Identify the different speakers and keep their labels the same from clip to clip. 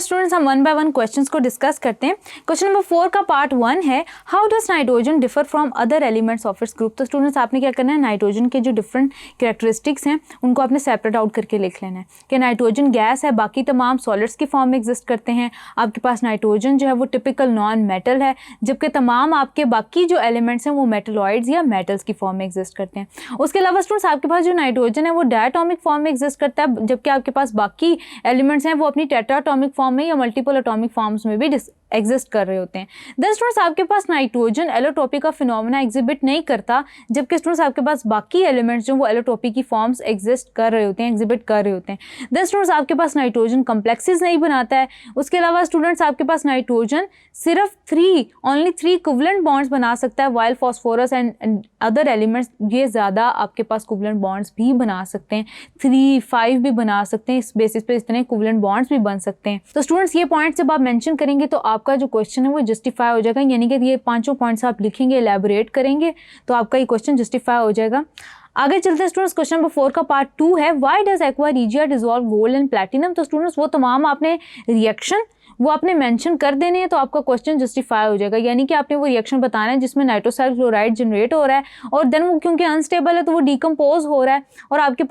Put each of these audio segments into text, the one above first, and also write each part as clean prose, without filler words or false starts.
Speaker 1: Students हम one by one questions को discuss करते हैं। क्वेश्चन नंबर 4 का पार्ट 1 है, how does nitrogen differ from other elements of its group. तो स्टूडेंट्स आपने क्या करना है, नाइट्रोजन के जो डिफरेंट कैरेक्टरिस्टिक्स हैं उनको आपने सेपरेट आउट करके लिख लेना है कि नाइट्रोजन गैस है, बाकी तमाम सॉलिड्स की फॉर्म में एग्जिस्ट करते हैं। आपके पास नाइट्रोजन जो है वो टिपिकल नॉन मेटल है, जबकि तमाम आपके बाकी जो एलिमेंट्स हैं वो मेटलॉइड्स या मेटल्स की फॉर्म में एग्जिस्ट करते हैं। उसके अलावा स्टूडेंट्स आपके पास जो नाइट्रोजन है वो डायटोमिक फॉर्म में एग्जिस्ट करता है, जबकि आपके पास बाकी एलिमेंट्स हैं वो अपनी टेट्राटॉमिक फॉर्म में या मल्टीपल एटॉमिक फॉर्म्स में भी एग्जिस्ट कर रहे होते हैं। देन स्टूडेंट्स आपके पास नाइट्रोजन एलोट्रोपी का फिनोमेना एग्जिबिट नहीं करता, जबकि स्टूडेंट्स आपके पास बाकी एलिमेंट्स जो वो एलोट्रोपी की फॉर्म्स एग्जिस्ट कर रहे होते हैं, एग्जिबिट कर रहे होते हैं। देन स्टूडेंट्स आपके पास नाइट्रोजन कम्प्लेक्सेस नहीं बनाता है। उसके अलावा स्टूडेंट्स आपके पास नाइट्रोजन सिर्फ ओनली थ्री कोवलेंट बॉन्ड्स बना सकता है, while phosphorus and other elements ये ज़्यादा आपके पास कोवलेंट बॉन्ड्स भी बना सकते हैं, 3, 5 भी बना सकते हैं। इस बेसिस पे इतने कोवलेंट बॉन्ड्स भी बन सकते हैं। तो स्टूडेंट्स ये पॉइंट जब आप मेंशन करेंगे तो आपका जो क्वेश्चन है वो जस्टिफाई हो जाएगा, यानी कि ये पांचों पॉइंट्स आप लिखेंगे, एलैबोरेट करेंगे तो आपका ये क्वेश्चन जस्टिफाई हो जाएगा। आगे चलते हैं स्टूडेंट्स, क्वेश्चन नंबर 4 का पार्ट 2 है, why does aqua regia dissolve gold and platinum. तो स्टूडेंट्स वो तमाम आपने रिएक्शन वो आपने मेंशन कर देने हैं तो आपका क्वेश्चन जस्टिफाई हो जाएगा, यानी कि आपने वो रिएक्शन बताना है जिसमें नाइट्रोसाइल क्लोराइड जनरेट हो रहा है और देन वो क्योंकि अनस्टेबल है तो वो डिकम्पोज हो रहा है और आपके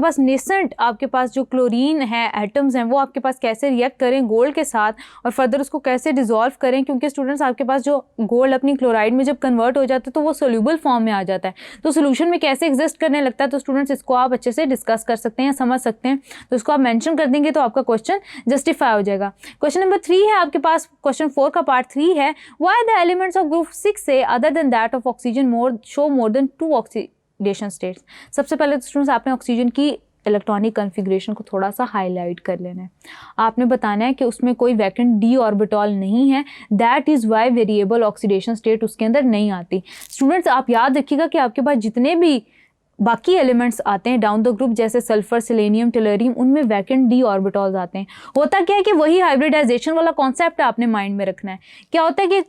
Speaker 1: पास नेसेंट आपके पास जो क्लोरीन है एटम्स हैं वो आपके पास कैसे रिएक्ट करें गोल्ड के साथ और फर्दर उसको कैसे डिसॉल्व करें, क्योंकि स्टूडेंट्स आपके पास जो गोल्ड अपनी क्लोराइड में जब कन्वर्ट हो जाता है तो वो सोल्यूबल फॉर्म में आ जाता है, तो सोल्यूशन में कैसे एग्जिस्ट करने लगता है। तो स्टूडेंट्स इसको आप अच्छे से डिस्कस कर सकते हैं, समझ सकते हैं, तो इसको आप मेंशन कर देंगे तो आपका क्वेश्चन जस्टिफाई हो जाएगा। क्वेश्चन नंबर 3 है आपके पास, क्वेश्चन 4 का पार्ट 3 है, why the elements of group 6 से other than that of oxygen show more than 2 oxidation states. सबसे पहले तो स्टूडेंट्स आपने ऑक्सीजन की इलेक्ट्रॉनिक कॉन्फ़िगरेशन को थोड़ा सा हाईलाइट कर लेना है। आपने बताना है कि उसमें कोई वैकेंट डी ऑर्बिटल नहीं है, that is why variable oxidation state उसके अंदर नहीं आती। स्टूडेंट्स आप याद रखिएगा कि आपके पास जितने भी बाकी एलिमेंट्स आते हैं डाउन द ग्रुप जैसे सल्फर, सेलेनियम, टेलरियम, उनमें वैकेंट डी ऑर्बिटल्स आते हैं। होता क्या है कि वही हाइब्रिडाइजेशन वाला कॉन्सेप्ट आपने माइंड में रखना है। क्या होता है कि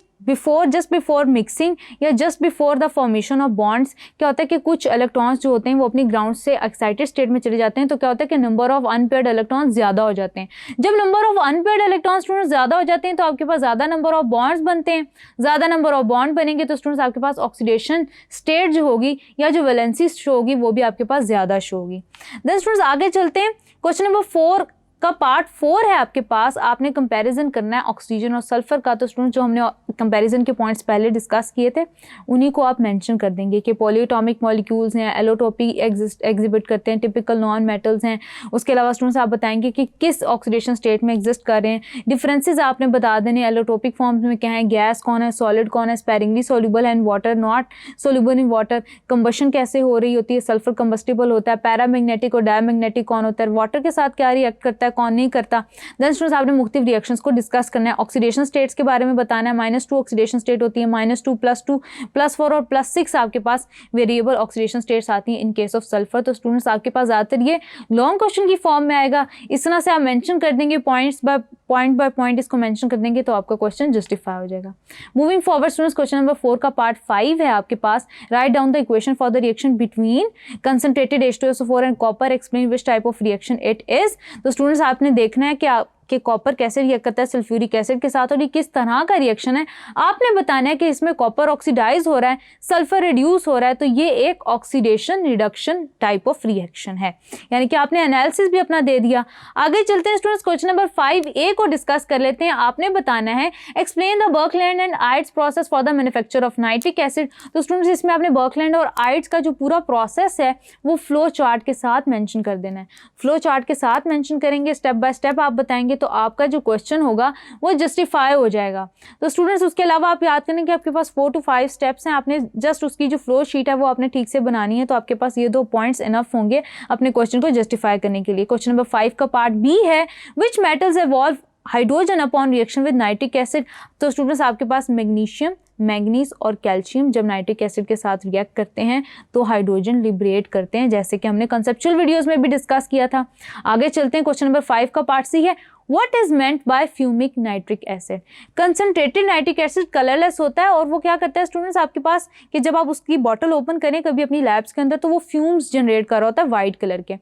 Speaker 1: जस्ट बिफोर मिक्सिंग या just before the formation of bonds क्या होता है कि कुछ इलेक्ट्रॉन्स जो होते हैं वो अपनी ग्राउंड से एक्साइटेड स्टेट में चले जाते हैं, तो क्या होता है कि नंबर ऑफ अनपेयर्ड इलेक्ट्रॉन्स ज़्यादा हो जाते हैं। जब number of unpaired electrons students ज़्यादा हो जाते हैं तो आपके पास ज़्यादा नंबर ऑफ बॉन्ड्स बनते हैं। ज़्यादा नंबर ऑफ बॉन्ड बनेंगे तो स्टूडेंट्स आपके पास ऑक्सीडेशन स्टेट जो होगी या जो वैलेंसी शो होगी वो भी आपके पास ज़्यादा शो होगी। देन स्टूडेंट्स आगे चलते हैं, क्वेश्चन नंबर 4 का पार्ट 4 है आपके पास, आपने कंपैरिजन करना है ऑक्सीजन और सल्फर का। तो स्टूडेंट जो हमने कंपैरिजन के पॉइंट्स पहले डिस्कस किए थे उन्हीं को आप मेंशन कर देंगे कि पॉलीएटॉमिक मॉलिक्यूल्स हैं, एलोट्रोपी एग्जिबिट करते हैं, टिपिकल नॉन मेटल्स हैं। उसके अलावा स्टूडेंट्स आप बताएंगे कि किस ऑक्सीडेशन स्टेट में एग्जिस्ट कर रहे हैं। डिफरेंसेस आपने बता देने, एलोट्रोपिक फॉर्म्स में क्या है, गैस कौन है, सॉलिड कौन है, sparingly soluble and water not soluble in water, combustion कैसे हो रही होती है, सल्फर कंबस्टिबल होता है, पैरामैग्नेटिक और डायमैग्नेटिक कौन होता है, वाटर के साथ क्या रिएक्ट करता है, कौन नहीं करता। देन स्टूडेंट्स आपने मुख्तलिफ रिएक्शंस को डिस्कस करना है। ऑक्सीडेशन स्टेट्स के बारे में बताना है, -2 ऑक्सीडेशन स्टेट होती है, -2, +2, +4 और +6 आपके पास वेरिएबल ऑक्सीडेशन स्टेट्स आती हैं इन केस ऑफ सल्फर। तो स्टूडेंट्स आपके पास ज़्यादातर ये लॉन्ग क्वेश्चन की फॉर्म में आएगा, इस तरह से आप मेंशन कर देंगे, पॉइंट्स बाय पॉइंट इसको मेंशन कर देंगे तो आपका क्वेश्चन जस्टिफाई हो जाएगा। Moving forward students, question number 4 का पार्ट 5 है आपके पास, right down the equation for the reaction between concentrated H2SO4 and copper, explain which type of reaction it is. तो स्टूडेंट्स आपने देखना है कि कॉपर कैसे रिएक्ट करता है सल्फ्यूरिक एसिड के साथ और ये किस तरह का रिएक्शन है। आपने बताना है कि इसमें कॉपर ऑक्सीडाइज हो रहा है, सल्फर रिड्यूस हो रहा है, तो ये एक oxidation reduction type of reaction है, यानी कि आपने एनालिसिस भी अपना दे दिया। आगे चलते हैं स्टूडेंट्स, क्वेश्चन नंबर 5A को डिस्कस कर लेते हैं। आपने बताना है explain the Birkeland and Eyde's process for the manufacture of nitric acid. तो स्टूडेंट्स इसमें आपने बर्कलैंड और आइड्स का जो पूरा प्रोसेस है वो फ्लो चार्ट के साथ मेंशन कर देना है। फ्लो चार्ट के साथ मेंशन करेंगे, स्टेप बाय स्टेप आप बताएंगे तो आपका जो क्वेश्चन होगा वो जस्टिफाई हो जाएगा। तो स्टूडेंट्स उसके अलावा आप याद करें कि आपके पास 4 to 5 स्टेप्स हैं, आपने जस्ट उसकी जो फ्लो शीट है वो आपने ठीक से बनानी है, तो आपके पास ये 2 पॉइंट्स इनफ होंगे अपने क्वेश्चन को जस्टिफाई करने के लिए। क्वेश्चन नंबर 5 का पार्ट B है, which metals evolve hydrogen upon reaction with nitric acid. तो स्टूडेंट्स आपके पास मैग्नीशियम, मैंगनीज और कैल्शियम जब नाइट्रिक एसिड के साथ रिएक्ट करते हैं तो हाइड्रोजन लिबरेट करते हैं, जैसे कि हमने कंसेप्चुअल वीडियोस में भी डिस्कस किया था। आगे चलते हैं, क्वेश्चन नंबर 5 का पार्ट C है, what is meant by fuming nitric acid. Concentrated nitric acid colourless होता है और वो क्या करता है स्टूडेंट्स आपके पास कि जब आप उसकी बॉटल ओपन करें कभी अपनी लैब्स के अंदर तो वो फ्यूम्स जनरेट कर रहा होता है वाइट कलर के।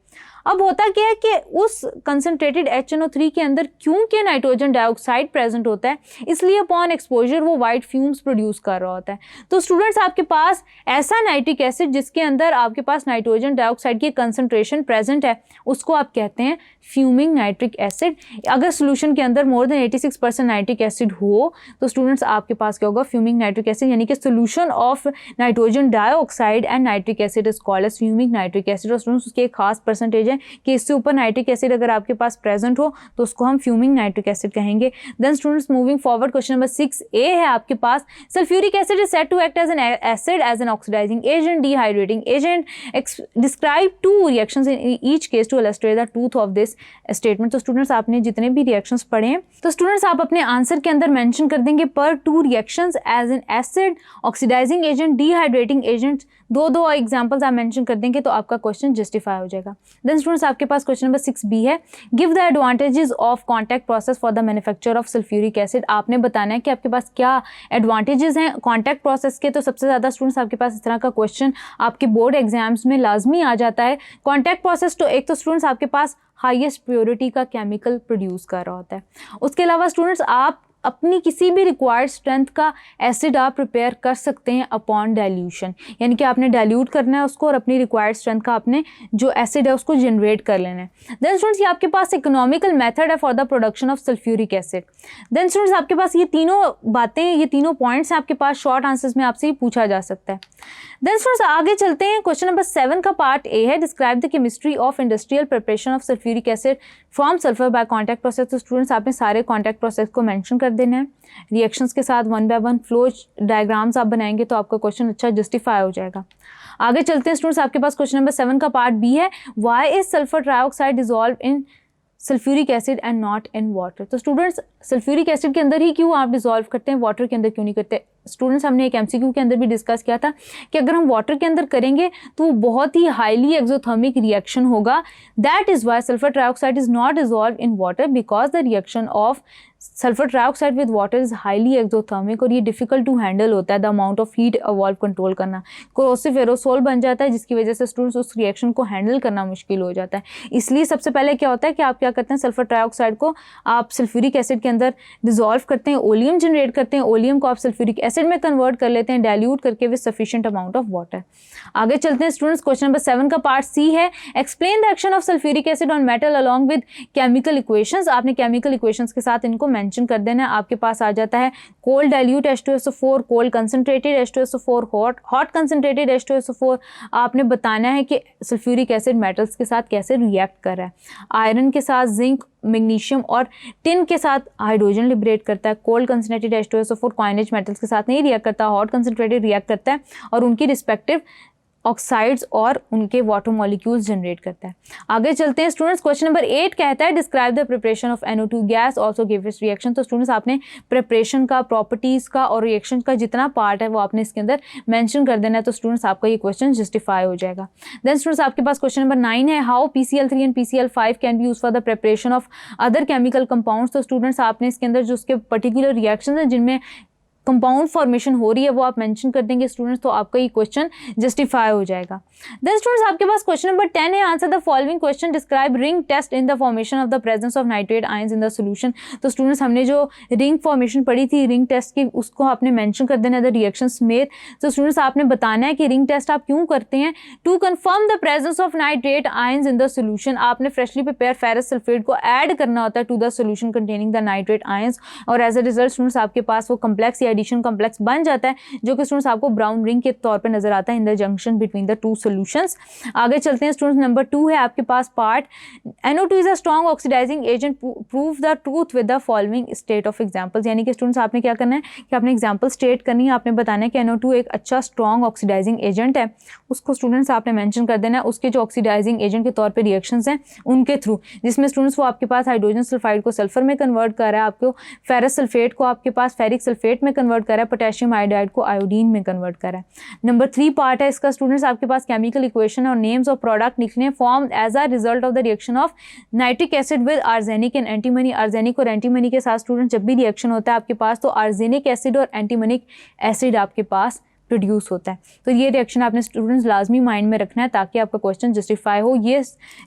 Speaker 1: अब होता क्या है कि उस कंसनट्रेटेड HNO3 के अंदर क्योंकि नाइट्रोजन डाइऑक्साइड प्रेजेंट होता है, इसलिए अपॉन एक्सपोजर वो वाइट फ्यूम्स प्रोड्यूस कर रहा होता है। तो स्टूडेंट्स आपके पास ऐसा नाइट्रिक एसिड जिसके अंदर आपके पास नाइट्रोजन डाइऑक्साइड की कंसनट्रेशन प्रेजेंट है, उसको आप कहते हैं फ्यूमिंग नाइट्रिक एसिड। अगर सोल्यूशन के अंदर मोर देन 86% नाइट्रिक एसिड हो तो स्टूडेंट्स आपके पास क्या होगा, फ्यूमिंग नाइट्रिक एसिड, यानी कि solution of nitrogen dioxide and nitric acid is called as fuming nitric acid. और स्टूडेंट्स उसकी एक खास परसेंटेज है कि इससे ऊपर नाइट्रिक एसिड अगर आपके पास प्रेजेंट हो तो उसको हम फ्यूमिंग नाइट्रिक एसिड कहेंगे। Then students moving forward, question number 6A है आपके पास, sulphuric acid is said to act as an acid as an oxidising agent, dehydrating agent, describe 2 reactions in each case to illustrate the truth of this statement. तो students आपने जितने भी reactions पढ़े हैं तो स्टूडेंट्स आप अपने आंसर के अंदर मेंशन कर देंगे पर 2 reactions as an acid, oxidising agent, dehydrating agent, 2 examples आप मेंशन कर देंगे तो आपका क्वेश्चन जस्टिफाई हो जाएगा। देन स्टूडेंट्स आपके पास क्वेश्चन नंबर 6B है, give the advantages of contact process for the manufacture of sulphuric acid. आपने बताना है कि आपके पास क्या एडवांटेजेस हैं कॉन्टैक्ट प्रोसेस के। तो सबसे ज़्यादा स्टूडेंट्स आपके पास इस तरह का क्वेश्चन आपके बोर्ड एग्जाम्स में लाजमी आ जाता है। कॉन्टैक्ट प्रोसेस तो एक तो स्टूडेंट्स आपके पास हाईएस्ट प्योरिटी का केमिकल प्रोड्यूस कर रहा होता है, उसके अलावा स्टूडेंट्स आप अपनी किसी भी रिक्वायर्ड स्ट्रेंथ का एसिड आप प्रिपेयर कर सकते हैं अपॉन डाइल्यूशन, यानी कि आपने डाइल्यूट करना है उसको और अपनी रिक्वायर्ड स्ट्रेंथ का आपने जो एसिड है उसको जनरेट कर लेना है। देन स्टूडेंट्स ये आपके पास इकोनॉमिकल मेथड है for the production of sulphuric acid. Then students आपके पास ये तीनों बातें, ये तीनों पॉइंट्स आपके पास शॉर्ट आंसर्स में आपसे ही पूछा जा सकता है। देन स्टूडेंट्स आगे चलते हैं, क्वेश्चन नंबर 7 का पार्ट A है, describe the chemistry of industrial preparation of sulphuric acid from sulphur by contact process. तो स्टूडेंट्स आपने सारे कॉन्टैक्ट प्रोसेस को मेंशन कर देना है, रिएक्शंस के साथ 1 बाय 1 फ्लो डायग्राम्स आप बनाएंगे तो आपका क्वेश्चन अच्छा जस्टिफाई हो जाएगा। आगे चलते हैं स्टूडेंट्स आपके पास क्वेश्चन नंबर 7 का पार्ट B है, why is sulphur trioxide dissolve in sulphuric acid and not in water. तो स्टूडेंट्स सल्फ्यूरिक एसिड के अंदर ही क्यों आप डिसॉल्व करते हैं, वाटर के अंदर क्यों नहीं करते। स्टूडेंट्स हमने एक MCQ के अंदर भी डिस्कस किया था कि अगर हम वाटर के अंदर करेंगे तो वो बहुत ही हाईली एक्सोथर्मिक रिएक्शन होगा। That is why sulphur trioxide is not dissolve in water because the reaction of sulphur trioxide with water is highly exothermic और ये डिफिकल्ट टू हैंडल होता है। The amount of heat evolve control करना, corrosive aerosol बन जाता है जिसकी वजह से स्टूडेंट्स उस रिएक्शन को हैंडल करना मुश्किल हो जाता है। इसलिए सबसे पहले क्या होता है कि आप क्या करते हैं, सल्फर ट्राइऑक्साइड को आप सल्फ्यूरिक एसिड के अंदर डिसॉल्व करते हैं, ओलियम जनरेट करते हैं, ओलियम को आप सल्फ्यूरिक एसिड में कन्वर्ट कर लेते हैं डाइल्यूट करके with sufficient amount of water. आगे चलते हैं स्टूडेंट्स, क्वेश्चन नंबर 7 का पार्ट C है, explain the action of sulphuric acid on metal along with chemical equations. आपने केमिकल इक्वेशंस के साथ इनको मेंशन कर देना है। आपके पास आ जाता है cold dilute H2SO4, cold concentrated H2SO4, hot concentrated H2SO4। आपने बताना है कि सल्फ्यूरिक एसिड मेटल्स के साथ कैसे रिएक्ट कर रहा है। आयरन के साथ जिंक, मैग्नीशियम और टिन के साथ हाइड्रोजन लिबरेट करता है। Cold concentrated H2SO4 coinage metals के साथ नहीं रिएक्ट करता, हॉट कंसंट्रेटेड रिएक्ट करता है और उनकी रिस्पेक्टिव ऑक्साइड्स और उनके वाटर मॉलिक्यूल्स जनरेट करता है। आगे चलते हैं स्टूडेंट्स, क्वेश्चन नंबर 8 कहता है describe the preparation of NO2 gas also give its reaction. तो स्टूडेंट्स आपने प्रिपरेशन का, प्रॉपर्टीज़ का और रिएक्शन का जितना पार्ट है वो आपने इसके अंदर मेंशन कर देना है, तो स्टूडेंट्स आपका ये क्वेश्चन जस्टिफाई हो जाएगा। देन स्टूडेंट्स आपके पास क्वेश्चन नंबर 9 है, how PCl3 and PCl5 can be use for the preparation of other chemical compounds. तो स्टूडेंट्स आपने इसके अंदर जो उसके पर्टिकुलर रिएक्शन है जिनमें कंपाउंड फॉर्मेशन हो रही है वो आप मेंशन कर देंगे स्टूडेंट्स, तो आपका ये क्वेश्चन जस्टिफाई हो जाएगा। देन स्टूडेंट्स आपके पास क्वेश्चन नंबर 10 है, answer the following question, describe ring test in the formation of the presence of nitrate ions in the solution. तो स्टूडेंट्स हमने जो रिंग फॉर्मेशन पढ़ी थी रिंग टेस्ट की, उसको आपने मेंशन कर देना द रिएक्शंस में। तो स्टूडेंट्स आपने बताना है कि रिंग टेस्ट आप क्यों करते हैं, to confirm the presence of nitrate ions in the solution. आपने फ्रेशली प्रिपेयर फेरस सल्फेट को ऐड करना होता है to the solution containing the nitrate ions और एज अ रिजल्ट स्टूडेंट्स आपके पास वो कम्प्लेक्स या एडिशन कम्प्लेक्स बन जाता है जो कि स्टूडेंट्स आपको ब्राउन रिंग के तौर पे नजर आता है in the junction between the two solutions. आगे चलते हैं स्टूडेंट्स, नंबर 2 है आपके पास part, NO2 is a strong oxidising agent, prove the truth with the following state of examples. यानी कि स्टूडेंट्स आपने क्या करना है कि आपने एग्जांपल स्टेट करनी है, आपने बताना है कि NO2 एक अच्छा स्ट्रॉन्ग ऑक्सीडाइजिंग एजेंट है, उसको स्टूडेंट्स आपने मेंशन कर देना है, उसके जो ऑक्सीडाइजिंग एजेंट के तौर पे रिएक्शंस हैं उनके थ्रू, जिसमें स्टूडेंट्स वो आपके पास हाइड्रोजन सल्फाइड को सल्फर में कन्वर्ट कर रहा है, आपको फेरस सल्फेट को आपके पास फेरिक सल्फेट में कन्वर्ट कर रहा है, पोटेशियम आयोडाइड को आयोडीन में कन्वर्ट कर रहा है। नंबर 3 पार्ट है इसका स्टूडेंट्स आपके पास केमिकल इक्वेशन और नेम्स ऑफ प्रोडक्ट लिखने, form as a result of the reaction of nitric acid with arsenic and antimony. Arsenic और एंटीमनी के साथ स्टूडेंट जब भी रिएक्शन होता है आपके पास तो आर्सेनिक एसिड और एंटीमनिक एसिड आपके पास प्रोड्यूस होता है। तो ये रिएक्शन आपने स्टूडेंट्स लाजमी माइंड में रखना है ताकि आपका क्वेश्चन जस्टिफाई हो। ये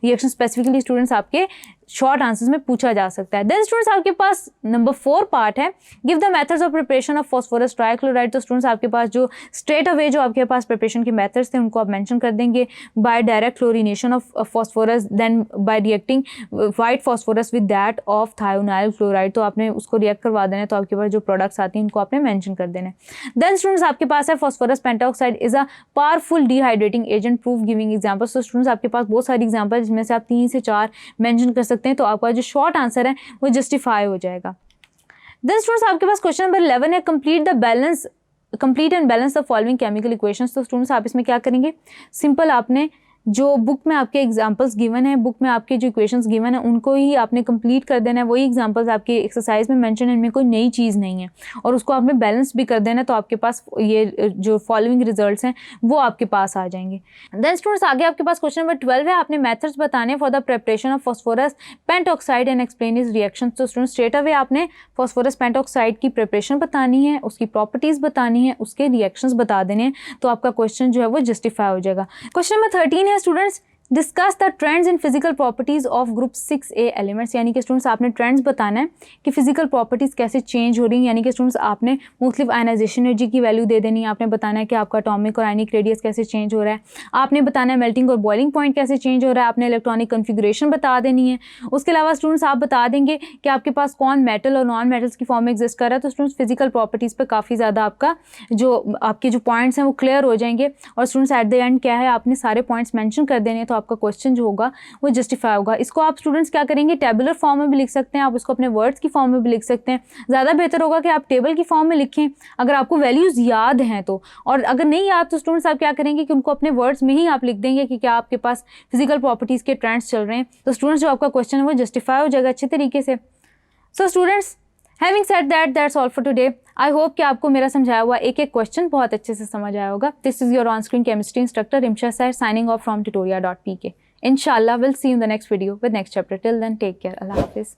Speaker 1: रिएक्शन स्पेसिफिकली स्टूडेंट्स आपके शॉर्ट आंसर्स में पूछा जा सकता है। देन स्टूडेंट्स आपके पास नंबर 4 पार्ट है, give the methods of preparation of phosphorus trichloride. तो स्टूडेंट्स आपके पास जो स्ट्रेट अवे जो आपके पास प्रिपरेशन के मेथड्स थे उनको आप मेंशन कर देंगे। By direct chlorination of phosphorus, then by reacting white phosphorus with that of thionyl chloride. तो आपने उसको रिएक्ट करवा देना है, तो आपके पास जो प्रोडक्ट्स आती हैं उनको आपने मेंशन कर देना है। देन स्टूडेंट्स आपके पास है phosphorus pentoxide is a powerful dehydrating agent, proof giving examples. तो स्टूडेंट्स आपके पास बहुत सारी एग्जांपल जिसमें से आप 3 से 4 मेंशन कर सकते हैं, तो आपका जो शॉर्ट आंसर है वो जस्टिफाई हो जाएगा। देन स्टूडेंट्स आपके पास क्वेश्चन नंबर 11 है, complete and balance the following chemical equations. तो स्टूडेंट्स आप इसमें क्या करेंगे, सिंपल आपने जो बुक में आपके एग्जांपल्स गिवन है, बुक में आपके जो इक्वेशंस गिवन है उनको ही आपने कंप्लीट कर देना है। वही एग्जांपल्स आपके एक्सरसाइज में मेंशन है, इनमें कोई नई चीज़ नहीं है, और उसको आपने बैलेंस भी कर देना है। तो आपके पास ये जो फॉलोइंग रिजल्ट्स हैं वो आपके पास आ जाएंगे। देन स्टूडेंट्स आगे आपके पास क्वेश्चन नंबर 12 है, आपने मेथड्स बताने for the preparation of phosphorus pentoxide and explain is reaction. तो स्टूडेंट्स स्ट्रेट अवे आपने फॉस्फोरस पेंटॉक्साइड की प्रिपरेशन बतानी है, उसकी प्रॉपर्टीज़ बतानी है, उसके रिएक्शंस बता देने हैं, तो आपका क्वेश्चन जो है वो जस्टिफाई हो जाएगा। क्वेश्चन नंबर 13 है students, discuss the trends in physical properties of group 6A elements. यानी कि स्टूडेंट्स आपने ट्रेंड्स बताना है कि फिजिकल प्रॉपर्टीज कैसे चेंज हो रही हैं। यानी कि स्टूडेंट्स आपने मुख्तलिफ आयनाइजेशन एनर्जी की वैल्यू दे देनी है, आपने बताना है कि आपका एटॉमिक और आयनिक रेडियस कैसे चेंज हो रहा है, आपने बताना है मेल्टिंग और बॉइलिंग पॉइंट कैसे चेंज हो रहा है, आपने इलेक्ट्रॉनिक कन्फिगरेशन बता देनी है। उसके अलावा स्टूडेंट्स आप बता देंगे कि आपके पास कौन मेटल और नॉन मेटल्स की फॉर्म में एग्जिस्ट कर रहा है। तो स्टूडेंट्स फिजिकल प्रॉपर्टीज़ पर काफ़ी ज़्यादा आपका जो आपके जो पॉइंट्स हैं वो क्लियर हो जाएंगे। और स्टूडेंट्स एट द एंड क्या है, आपने सारे पॉइंट्स मेंशन कर देने हैं, तो आपका क्वेश्चन जो वो जस्टिफाई होगा। इसको आप स्टूडेंट्स क्या करेंगे, टेबुलर फॉर्म में भी लिख सकते हैं, आप उसको अपने वर्ड्स की फॉर्म में भी लिख सकते हैं। ज़्यादा बेहतर होगा कि आप टेबल की फॉर्म में लिखें अगर आपको वैल्यूज़ याद हैं तो, और अगर नहीं याद तो स्टूडेंट्स आप क्या करेंगे कि उनको अपने वर्ड्स में ही आप लिख देंगे कि क्या आपके पास फिजिकल प्रॉपर्टीज़ के ट्रेंड्स चल रहे हैं। तो स्टूडेंट्स जो आपका क्वेश्चन है वो जस्टिफाई हो जाएगा अच्छे तरीके से। So students having said that, that's all for today. I hope कि आपको मेरा समझाया हुआ एक एक क्वेश्चन बहुत अच्छे से समझ आया होगा। This is your on screen chemistry instructor Rimsha sir signing off from tutoria.pk. Inshallah, we'll see you in the next video with next chapter. Till then, take care. Allah Hafiz.